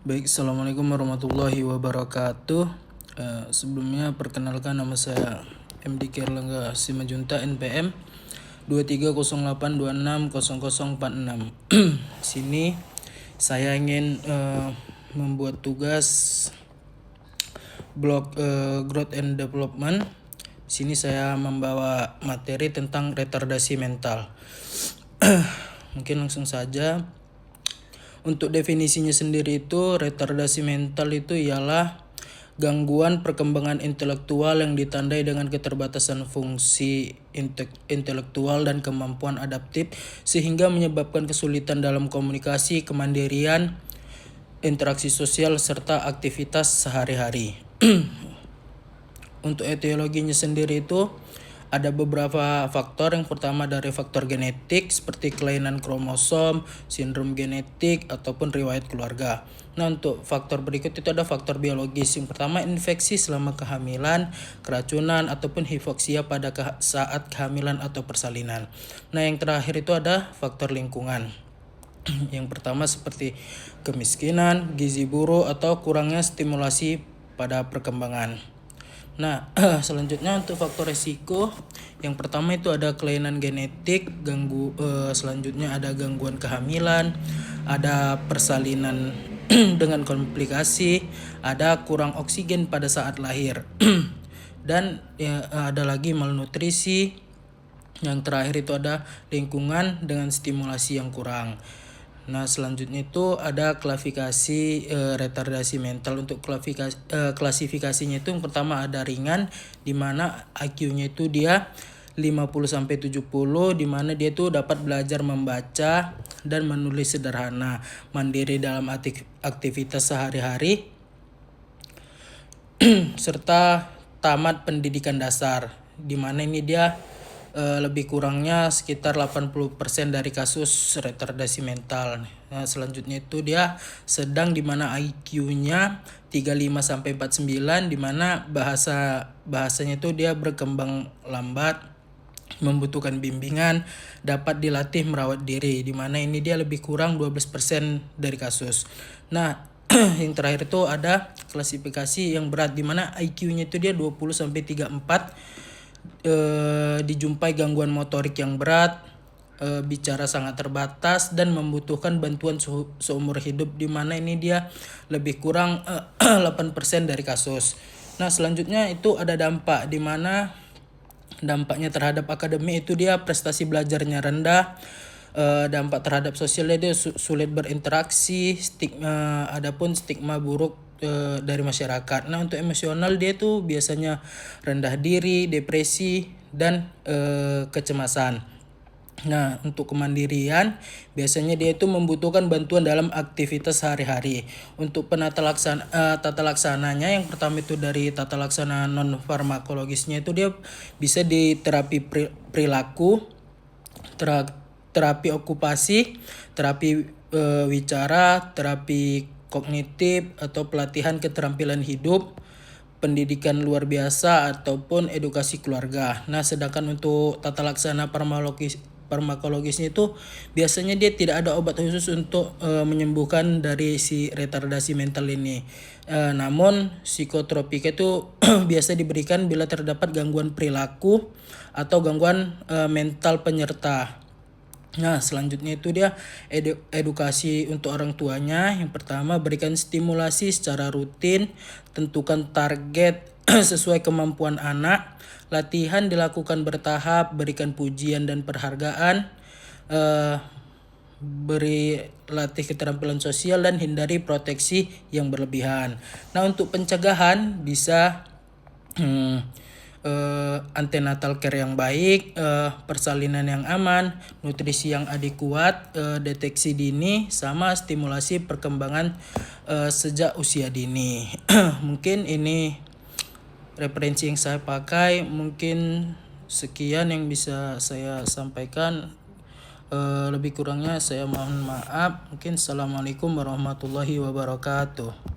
Baik, Assalamualaikum warahmatullahi wabarakatuh. Sebelumnya perkenalkan, nama saya MD Kerlangga Simajunta NPM 2308260046. Sini saya ingin membuat tugas blog growth and development. Sini saya membawa materi tentang retardasi mental. Mungkin langsung saja. Untuk definisinya sendiri itu, retardasi mental itu ialah gangguan perkembangan intelektual yang ditandai dengan keterbatasan fungsi intelektual dan kemampuan adaptif sehingga menyebabkan kesulitan dalam komunikasi, kemandirian, interaksi sosial, serta aktivitas sehari-hari. Untuk etiologinya sendiri itu ada beberapa faktor. Yang pertama dari faktor genetik seperti kelainan kromosom, sindrom genetik, ataupun riwayat keluarga. Nah, untuk faktor berikut itu ada faktor biologis. Yang pertama infeksi selama kehamilan, keracunan, ataupun hipoksia pada saat kehamilan atau persalinan. Nah, yang terakhir itu ada faktor lingkungan. Yang pertama seperti kemiskinan, gizi buruk, atau kurangnya stimulasi pada perkembangan. Nah, selanjutnya untuk faktor resiko, yang pertama itu ada kelainan genetik, selanjutnya ada gangguan kehamilan, ada persalinan dengan komplikasi, ada kurang oksigen pada saat lahir, dan ya, ada lagi malnutrisi. Yang terakhir itu ada lingkungan dengan stimulasi yang kurang. Nah, selanjutnya itu ada klasifikasi retardasi mental. Untuk klasifikasinya itu yang pertama ada ringan, di mana IQ-nya itu dia 50 sampai 70, di mana dia itu dapat belajar membaca dan menulis sederhana, mandiri dalam aktivitas sehari-hari, serta tamat pendidikan dasar, di mana ini dia lebih kurangnya sekitar 80% dari kasus retardasi mental. Nah, selanjutnya itu dia sedang, di mana IQ-nya 35 sampai 49, di mana bahasanya itu dia berkembang lambat, membutuhkan bimbingan, dapat dilatih merawat diri, di mana ini dia lebih kurang 12% dari kasus. Nah, yang terakhir itu ada klasifikasi yang berat, di mana IQ-nya itu dia 20 sampai 34, dijumpai gangguan motorik yang berat, bicara sangat terbatas, dan membutuhkan bantuan seumur hidup, di mana ini dia lebih kurang 8% dari kasus. Nah, selanjutnya itu ada dampak, di mana dampaknya terhadap akademi itu dia prestasi belajarnya rendah, dampak terhadap sosialnya dia sulit berinteraksi, adapun stigma buruk dari masyarakat. Nah, untuk emosional dia tuh biasanya rendah diri, depresi, dan kecemasan. Nah, untuk kemandirian biasanya dia itu membutuhkan bantuan dalam aktivitas sehari-hari. Untuk tata laksananya, yang pertama itu dari tata laksana non farmakologisnya itu dia bisa di terapi perilaku, terapi okupasi, terapi wicara, terapi kognitif, atau pelatihan keterampilan hidup, pendidikan luar biasa, ataupun edukasi keluarga. Nah, sedangkan untuk tata laksana farmakologisnya itu biasanya dia tidak ada obat khusus untuk menyembuhkan dari si retardasi mental ini. Namun psikotropika itu biasa diberikan bila terdapat gangguan perilaku atau gangguan mental penyerta. Nah, selanjutnya itu dia edukasi untuk orang tuanya. Yang pertama, berikan stimulasi secara rutin, tentukan target sesuai kemampuan anak, latihan dilakukan bertahap, berikan pujian dan penghargaan, beri latih keterampilan sosial, dan hindari proteksi yang berlebihan. Nah, untuk pencegahan bisa antenatal care yang baik, persalinan yang aman, nutrisi yang adekuat, deteksi dini, sama stimulasi perkembangan sejak usia dini. Mungkin ini referensi yang saya pakai. Mungkin sekian yang bisa saya sampaikan. Lebih kurangnya saya mohon maaf. Mungkin assalamualaikum warahmatullahi wabarakatuh.